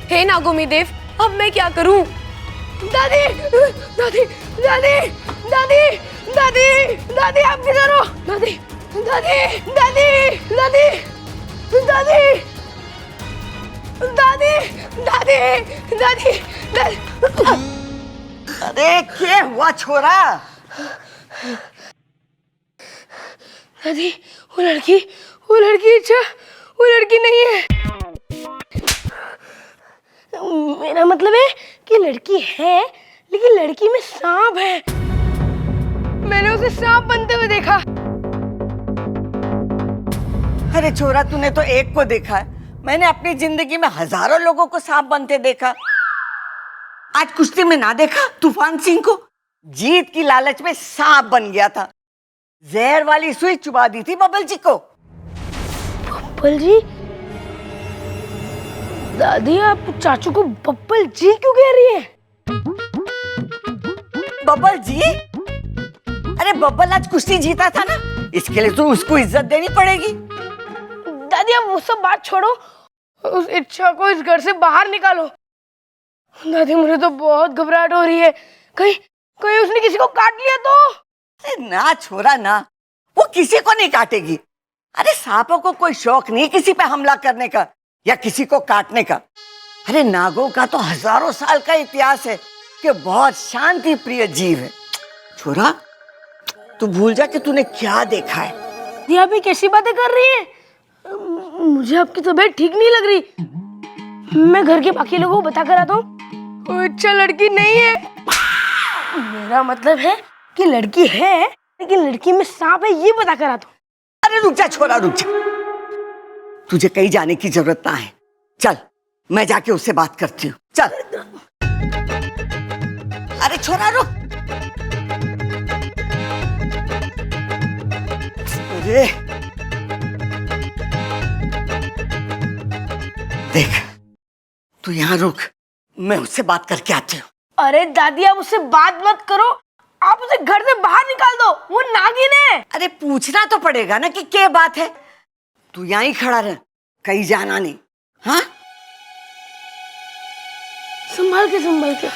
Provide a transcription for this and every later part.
हे नागोमी देव, अब मैं क्या करूं? दादी, दादी, दादी, दादी, दादी, दादी, आप किधर हो? दादी, दादी, दादी, दादी, दादी, दादी, दादी, दादी, दादी। अरे क्या हुआ छोरा? दादी, वो लड़की अच्छा, वो लड़की नहीं है। मेरा मतलब है कि लड़की है, लेकिन लड़की में सांप है। मैंने उसे सांप बनते हुए देखा। अरे छोरा, तूने तो एक को देखा है, मैंने अपनी जिंदगी में हजारों लोगों को सांप बनते देखा। आज कुश्ती में ना देखा तूफान सिंह को? जीत की लालच में सांप बन गया था, जहर वाली सुई चुबा दी थी बबल जी को। बब्बल जी? दादी, आप चाचू को बब्बल जी क्यों कह रही है? बबल जी? अरे बब्बल आज कुश्ती जीता था ना, इसके लिए तो उसको इज्जत देनी पड़ेगी। दादी, अब वो सब बात छोड़ो, उस इच्छा को इस घर से बाहर निकालो। दादी, मुझे तो बहुत घबराहट हो रही है। कहीं उसने किसी को काट लिया तो? अरे ना छोरा ना, वो किसी को नहीं काटेगी। अरे सांपों को कोई शौक नहीं किसी पे हमला करने का या किसी को काटने का। अरे नागों का तो हजारों साल का इतिहास है कि बहुत शांति प्रिय जीव है। छोरा, तू भूल जा कि तूने क्या देखा है। ये आप कैसी बातें कर रही हैं? मुझे आपकी तबीयत ठीक नहीं लग रही। मैं घर के बाकी लोगों को बता कर आता हूँ। अच्छा, लड़की नहीं है। मेरा मतलब है कि लड़की है, लेकिन लड़की में सांप है, ये बता कर आता हूँ। अरे रुक जा छोरा, रुक जा। तुझे कहीं जाने की जरूरत ना है। चल, मैं जाके उससे बात करती हूँ। चल। अरे छोरा रुक। अरे देख, तू यहाँ रुक, मैं उससे बात करके आती हूँ। अरे दादी, आप उससे बात मत करो, आप उसे घर से बाहर निकाल दो, वो नागिन है। अरे पूछना तो पड़ेगा ना कि क्या बात है। तू यहाँ ही खड़ा रह, कहीं जाना नहीं। हाँ, संभाल के संभाल के।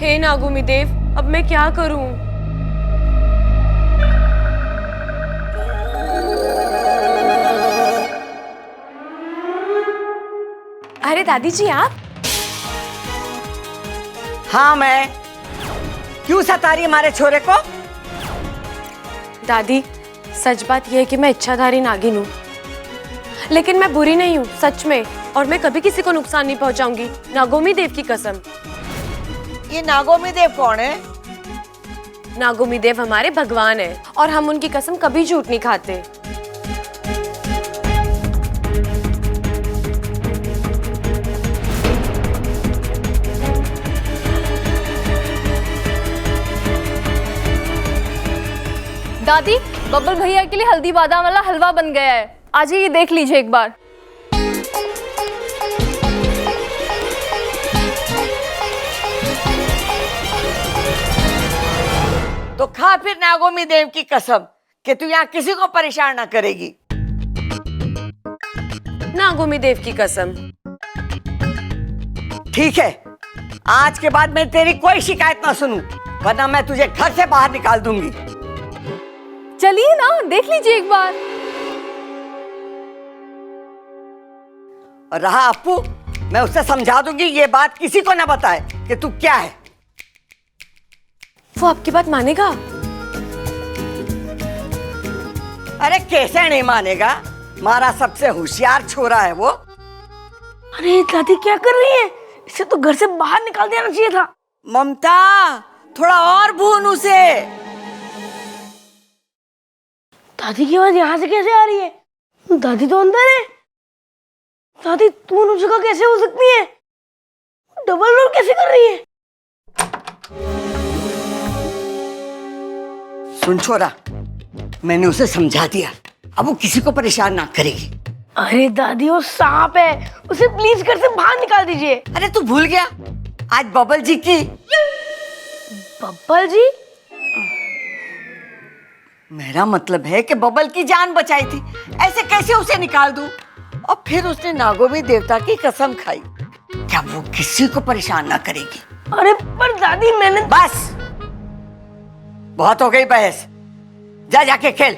हे नागोमी देव, अब मैं क्या करूं? अरे दादी जी, आप? हाँ मैं। क्यों सता रही हमारे छोरे को? दादी, सच बात यह है कि मैं इच्छाधारी नागिन हूँ, लेकिन मैं बुरी नहीं हूँ, सच में। और मैं कभी किसी को नुकसान नहीं पहुँचाऊंगी, नागोमी देव की कसम। ये नागोमी देव कौन है? नागोमी देव हमारे भगवान हैं और हम उनकी कसम कभी झूठ नहीं खाते। दादी, बब्बल भैया के लिए हल्दी बादाम वाला हलवा बन गया है, आज ये देख लीजिए एक बार। तो खा फिर नागोमी देव की कसम कि तू यहाँ किसी को परेशान ना करेगी। नागोमी देव की कसम। ठीक है, आज के बाद मैं तेरी कोई शिकायत ना सुनूं, वरना मैं तुझे घर से बाहर निकाल दूंगी। चलिए ना, देख लीजिए एक बार। और रहा अप्पू, मैं उससे समझा दूंगी ये बात किसी को ना बताए कि तू क्या है। वो आपकी बात मानेगा? अरे कैसे नहीं मानेगा, हमारा सबसे होशियार छोरा है वो। अरे दादी क्या कर रही है? इसे तो घर से बाहर निकाल देना चाहिए था। ममता, थोड़ा और भून उसे। दादी की आवाज यहाँ से कैसे आ रही है? दादी तो अंदर है। दादी दोनों जगह कैसे हो सकती है? डबल रोल कैसे कर रही है? सुन छोरा, मैंने उसे समझा दिया, अब वो किसी को परेशान ना करेगी। अरे दादी वो सांप है, उसे प्लीज घर से बाहर निकाल दीजिए। अरे तू भूल गया आज बबल जी की। बब्बल जी? मेरा मतलब है कि बबल की जान बचाई थी, ऐसे कैसे उसे निकाल दूं? और फिर उसने नागोमी देवता की कसम खाई, क्या वो किसी को परेशान ना करेगी। अरे पर दादी मैंने बस, बहुत हो गई बहस, जा जाके खेल।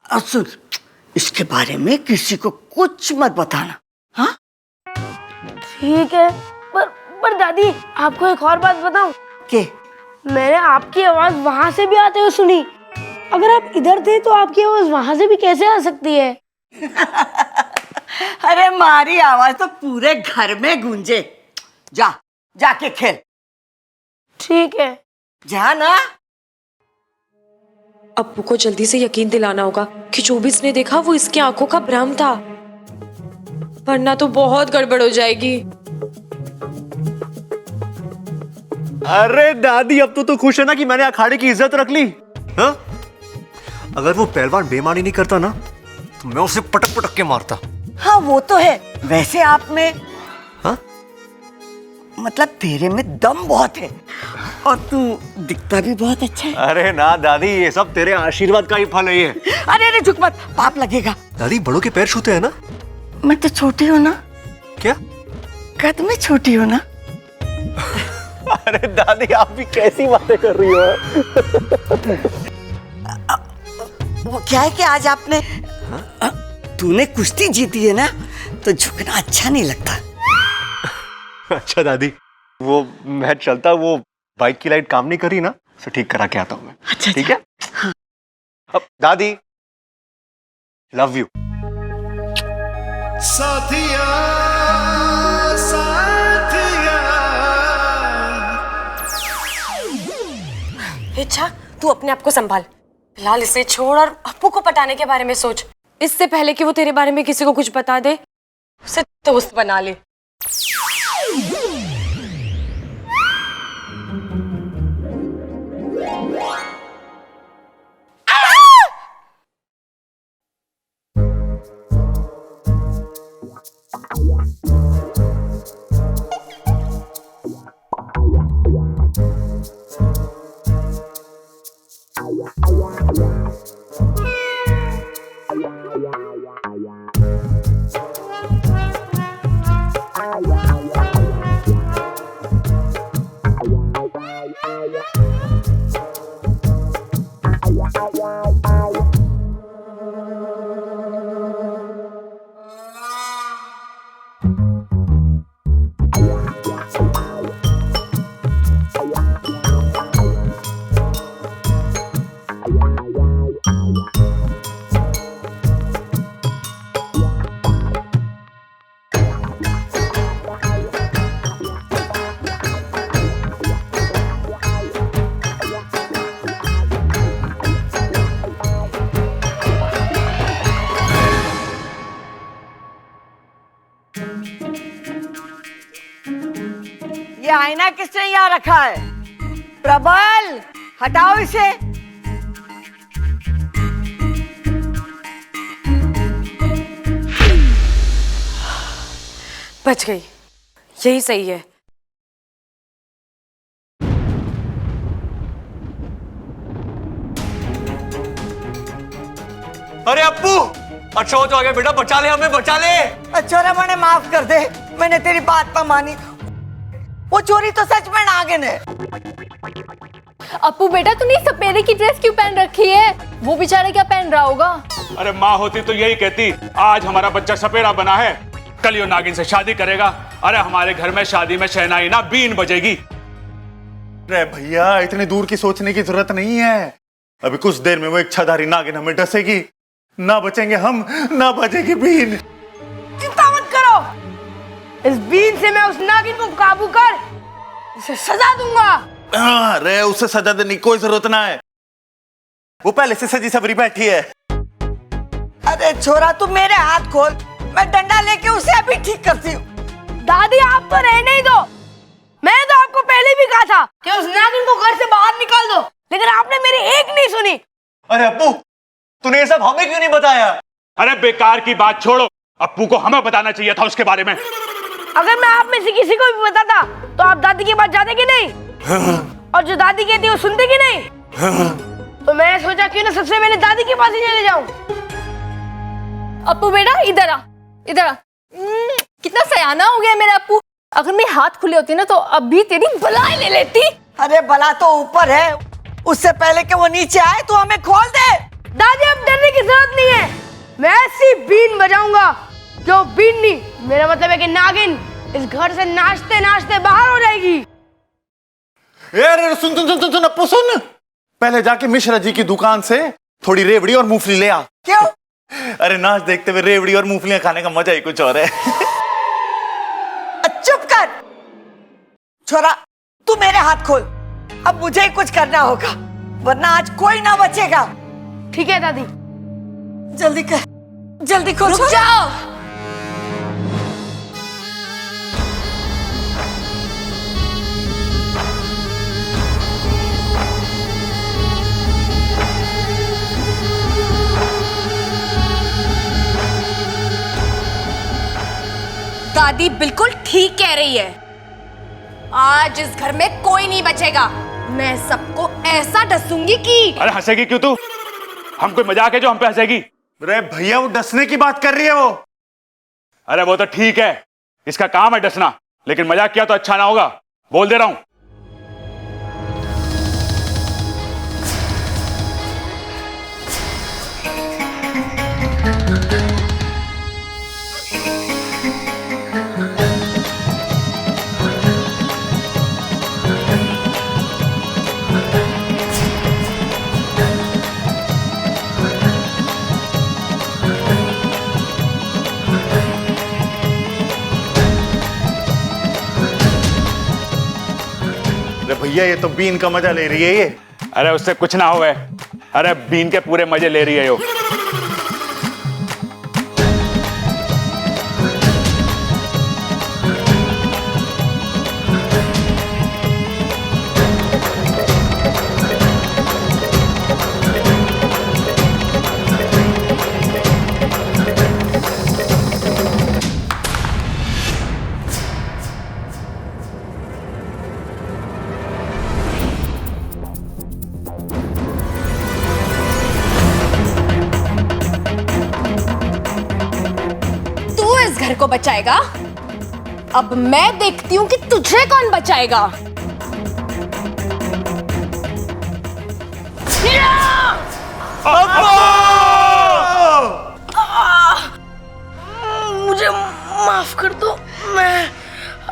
और सुन, इसके बारे में किसी को कुछ मत बताना, हाँ? ठीक है, पर दादी आपको एक और बात बताऊं? के? मैंने आपकी आवाज वहां से भी आते हुए सुनी। अगर आप इधर थे तो आपकी आवाज वहां से भी कैसे आ सकती है? अरे मारी आवाज तो पूरे घर में गूंजे। जा जाके खेल। ठीक है। जा ना। अप्पू को जल्दी से यकीन दिलाना होगा कि जो भी इसने देखा वो इसकी आंखों का भ्रम था, वरना तो बहुत गड़बड़ हो जाएगी। अरे दादी, अब तो खुश है ना कि मैंने अखाड़े की इज्जत रख ली? हाँ? अगर वो पहलवान बेईमानी नहीं करता ना तो मैं उसे पटक पटक के मारता। हाँ वो तो है, वैसे आप में, हाँ? मतलब तेरे में दम बहुत है और तू दिखता भी बहुत अच्छा है। अरे ना दादी, ये सब तेरे आशीर्वाद का ही फल है ये। अरे अरे झुक मत, पाप लगेगा। दादी, बड़ों के पैर छूते हैं ना? मैं तो छोटी हूँ ना। क्या? कद में छोटी हूँ ना। अरे दादी, आप भी कैसी बातें कर रही हो? वो क्या है कि आज आपने, तूने कुश्ती जीती है ना, तो झुकना अच्छा नहीं लगता। अच्छा दादी, वो मैं चलता, वो बाइक की लाइट काम नहीं कर रही ना, उसे ठीक करा के आता हूँ मैं। अच्छा, ठीक है? हाँ। अब दादी, लव यू। साथिया साथिया। इच्छा, तू अपने आप को संभाल, फिलहाल इसे छोड़ और अप्पू को पटाने के बारे में सोच। इससे पहले कि वो तेरे बारे में किसी को कुछ बता दे, उसे दोस्त बना ले। ये आईना किसने यहाँ रखा है? प्रबल, हटाओ इसे। बच गई, यही सही है। अरे अप्पू, अच्छा हो तो आ गया बेटा, बचा ले हमें, बचा ले। छोरा मैंने माफ कर दे, मैंने तेरी बात पर मानी। वो चोरी तो सच में नागिन है। अप्पू बेटा तूने सपेरे की ड्रेस क्यों पहन रखी है? वो बेचारा क्या पहन रहा होगा? अरे माँ होती तो यही कहती, आज हमारा बच्चा सपेरा बना है, कल यो नागिन से शादी करेगा। अरे हमारे घर में शादी में शहनाई ना बीन बजेगी। अरे भैया, इतनी दूर की सोचने की जरूरत नहीं है। अभी कुछ देर में वो इच्छाधारी नागिन हमें डसेगी, ना बचेंगे हम, ना बचेगी बीन। चिंता मत करो, इस बीन से मैं उस नागिन को काबू कर उसे सजा दूंगा। अरे उसे सजा देने की कोई जरूरत ना है, वो पहले से सजी सबरी बैठी है। अरे छोरा तू मेरे हाथ खोल, मैं डंडा लेके उसे अभी ठीक करती हूँ। दादी आप तो रहने ही दो, मैंने तो आपको पहले भी कहा था कि उस नागिन को घर से बाहर निकाल दो, लेकिन आपने मेरी एक नहीं सुनी। अरे अप्पू, तूने ये सब हमें क्यों नहीं बताया? अरे बेकार की बात छोड़ो, अप्पू को हमें बताना चाहिए था उसके बारे में। अगर मैं आप में से किसी को भी बताता तो आप दादी के पास जाते कि नहीं? और जो दादी कहती है वो सुनते कि नहीं? तो मैं सोचा क्यों ना सबसे पहले दादी के पास ही चले जाऊं। अप्पू बेटा इधर आ, इधर आ। कितना सयाना हो गया मेरा अप्पू। अगर मेरे हाथ खुले होते ना तो अभी तेरी बलाई ले लेती। अरे बला तो ऊपर है, उससे पहले कि वो नीचे आए तो हमें खोल दे। दादी अब डरने की जरूरत नहीं है, मैं ऐसी बीन बजाऊंगा जो बीन नहीं, मेरा मतलब है कि नागिन इस घर से नाचते नाचते बाहर हो जाएगी। अरे सुन सुन सुन सुन अप्पू सुन, पहले जाके मिश्रा जी की दुकान से थोड़ी रेवड़ी और मूंगफली ले आ। क्यों? अरे नाच देखते हुए रेवड़ी और मूंगफलियां खाने का मजा ही कुछ और है। चुप कर छोरा, तू मेरे हाथ खोल, अब मुझे ही कुछ करना होगा, वरना आज कोई ना बचेगा। ठीक है दादी। जल्दी कर, जल्दी खोल। रुक जाओ। दादी बिल्कुल ठीक कह रही है, आज इस घर में कोई नहीं बचेगा। मैं सबको ऐसा डसूंगी कि। अरे हंसेगी क्यों तू? हम कोई मजाक है जो हम पे हंसेगी? अरे भैया, वो डसने की बात कर रही है वो। अरे वो तो ठीक है, इसका काम है डसना, लेकिन मजाक किया तो अच्छा ना होगा, बोल दे रहा हूं। अरे भैया, ये तो बीन का मजा ले रही है ये। अरे उससे कुछ ना होवे, अरे बीन के पूरे मजे ले रही है यो। घर को बचाएगा, अब मैं देखती हूँ कि तुझे कौन बचाएगा। मुझे माफ कर दो, मैं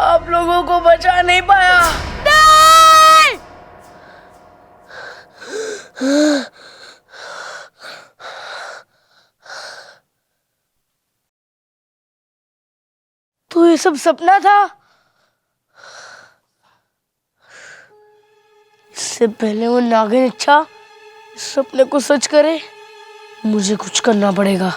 आप लोगों को बचा नहीं पाया। नहीं! तो ये सब सपना था? इससे पहले वो नागिन इच्छा इस सपने को सच करे, मुझे कुछ करना पड़ेगा।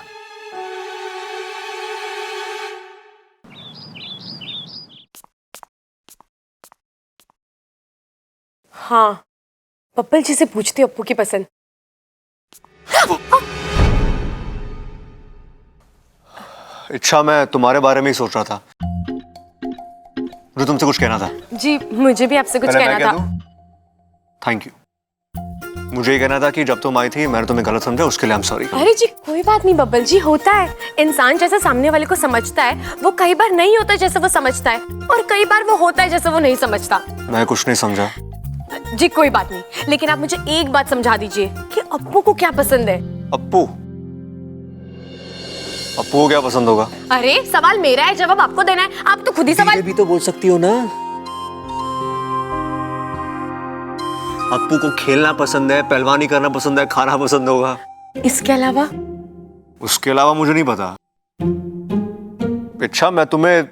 हाँ, पप्पल जी से पूछती हूँ अप्पू की पसंद। इच्छा, मैं तुम्हारे बारे में ही सोच रहा था। मुझे तुमसे कुछ कहना था। जी मुझे भी आपसे कुछ पहले मैं कहना कह था। दूं? Thank you. मुझे ये कहना था कि जब तुम आई थी मैंने तुम्हें गलत समझा, उसके लिए आई एम सॉरी। अरे जी कोई बात नहीं बब्बल जी, होता है। इंसान जैसे सामने वाले को समझता है वो कई बार नहीं होता जैसे वो समझता है, और कई बार वो होता है जैसे वो नहीं समझता। मैं कुछ नहीं समझा। जी कोई बात नहीं, लेकिन आप मुझे एक बात समझा दीजिए कि अप्पू को क्या पसंद है। अप्पू को क्या पसंद होगा? अरे सवाल मेरा है, जवाब आपको देना है। आप तो खुद ही सवाल। भी तो बोल सकती हो ना। अप्पू को खेलना पसंद है, पहलवानी करना पसंद है, खाना पसंद होगा। इसके अलावा? उसके अलावा मुझे नहीं पता। अच्छा मैं तुम्हें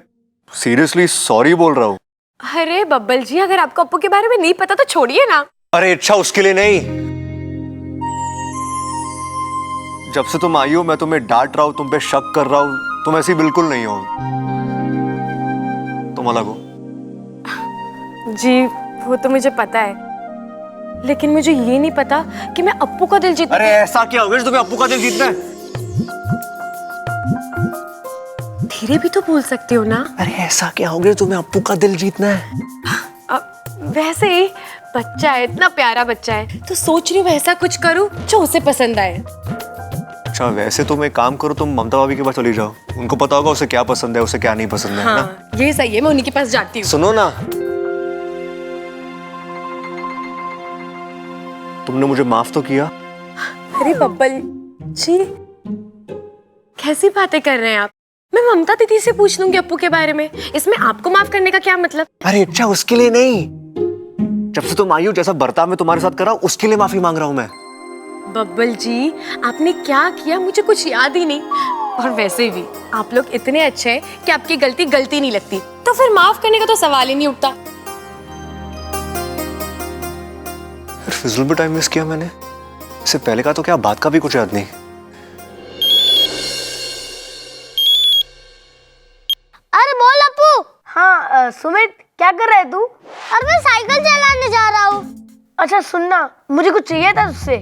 सीरियसली सॉरी बोल रहा हूँ। अरे बब्बल जी, अगर आपको अप्पू के बारे में नहीं पता तो छोड़िए ना। अरे अच्छा उसके लिए नहीं, जब से तुम आई हो मैं तुम्हें डांट रहा हूँ, तुम पे शक कर रहा हूँ, तुम ऐसी बिल्कुल नहीं हो, तुम अलग हो। जी वो तो मुझे पता है, लेकिन मुझे ये नहीं पता कि मैं अप्पू का दिल जीत। अरे ऐसा क्या हो गया तुम्हें अप्पू का दिल जीतना है? धीरे भी तो बोल सकते हो ना। अरे ऐसा क्या हो गया तुम्हें अप्पू का दिल जीतना है? वैसे ही बच्चा है, इतना प्यारा बच्चा है, तो सोच रही हूँ ऐसा कुछ करूँ जो उसे पसंद आए। अच्छा वैसे तुम एक काम करो, तुम ममता भाभी के पास चली जाओ, उनको पता होगा उसे क्या पसंद है, उसे क्या नहीं पसंद है। हाँ ना? ये सही है, मैं उन्हीं के पास जाती हूँ। सुनो ना, तुमने मुझे माफ तो किया। अरे बब्बल जी कैसी बातें कर रहे हैं आप? मैं ममता दीदी से पूछ लूंगी अप्पू के बारे में, इसमें आपको माफ करने का क्या मतलब? अरे अच्छा उसके लिए नहीं, जब से तुम आई हो जैसा बर्ताव मैं तुम्हारे साथ कर रहा हूं उसके लिए माफी मांग रहा हूं मैं। बब्बल जी आपने क्या किया मुझे कुछ याद ही नहीं, और वैसे भी आप लोग इतने अच्छे हैं कि आपकी गलती नहीं लगती, तो फिर माफ करने का तो सवाल ही नहीं उठता। फिजूल में टाइम वेस्ट किया मैंने, इससे पहले का तो क्या बात का भी कुछ याद नहीं। अरे बोल अप्पू। हाँ सुमित क्या कर रहा है तू? अरे मैं साइकिल चलाने जा रहा हूँ। अच्छा सुनना, मुझे कुछ चाहिए था तुझसे।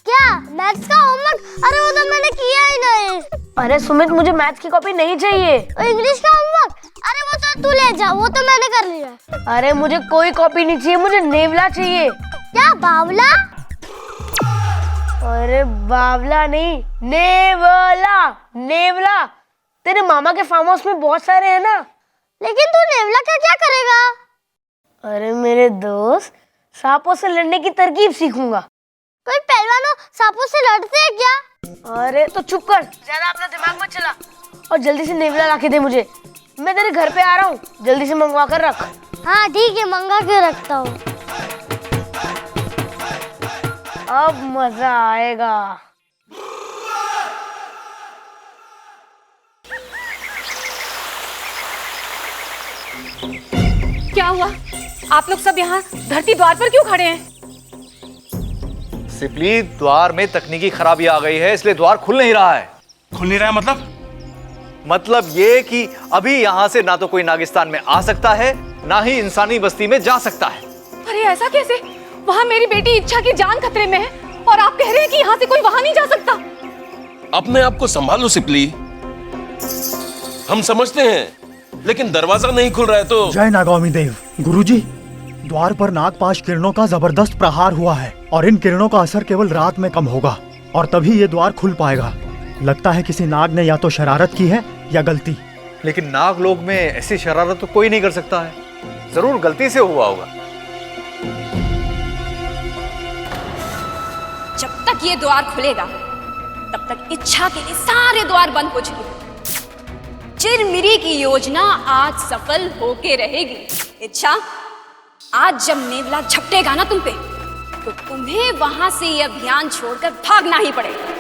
क्या? मैथ्स का होमवर्क? अरे वो तो मैंने किया ही नहीं। अरे सुमित मुझे मैथ्स की कॉपी नहीं चाहिए। और इंग्लिश का होमवर्क? अरे वो तो तू ले जा, वो तो मैंने कर लिया। अरे मुझे कोई कॉपी नहीं चाहिए, मुझे नेवला चाहिए। क्या बावला? अरे बावला नहीं, नेवला। नेवला तेरे मामा के फार्म हाउस में बहुत सारे हैं ना। लेकिन तू नेवला का क्या करेगा? अरे मेरे दोस्त, सांपों से लड़ने की तरकीब सीखूंगा। कोई पहलवानों सांपों से लड़ते हैं क्या? अरे तो चुप कर, ज्यादा अपना दिमाग मत चला, और जल्दी से नेवला लाके दे मुझे। मैं तेरे घर पे आ रहा हूँ, जल्दी से मंगवा कर रख। हाँ ठीक है, मंगा के रखता हूँ। अब मजा आएगा। क्या हुआ? आप लोग सब यहाँ धरती द्वार पर क्यों खड़े हैं? सिपली, द्वार में तकनीकी खराबी आ गई है, इसलिए द्वार खुल नहीं रहा है। खुल नहीं रहा है मतलब ये कि अभी यहाँ से ना तो कोई नागिस्तान में आ सकता है, ना ही इंसानी बस्ती में जा सकता है। अरे ऐसा कैसे? वहाँ मेरी बेटी इच्छा की जान खतरे में है, और आप कह रहे हैं कि यहाँ से कोई वहाँ नहीं जा सकता। अपने आप को संभालो सिपली, हम समझते हैं, लेकिन दरवाजा नहीं खुल रहा है तो। जय नागामी देव। गुरुजी, द्वार पर नागपाश किरणों का जबरदस्त प्रहार हुआ है, और इन किरणों का असर केवल रात में कम होगा, और तभी ये द्वार खुल पाएगा। लगता है किसी नाग ने या तो शरारत की है या गलती। लेकिन नाग लोग में ऐसी शरारत तो कोई नहीं कर सकता है, जरूर गलती से हुआ होगा। जब तक ये द्वार खुलेगा तब तक इच्छा के लिए सारे द्वार बंद हो चुके। चिरमिरी की योजना आज सफल होके रहेगी। इच्छा, आज जब नेवला झपटेगा ना तुम पे, तो तुम्हें वहां से ये अभियान छोड़कर भागना ही पड़ेगा।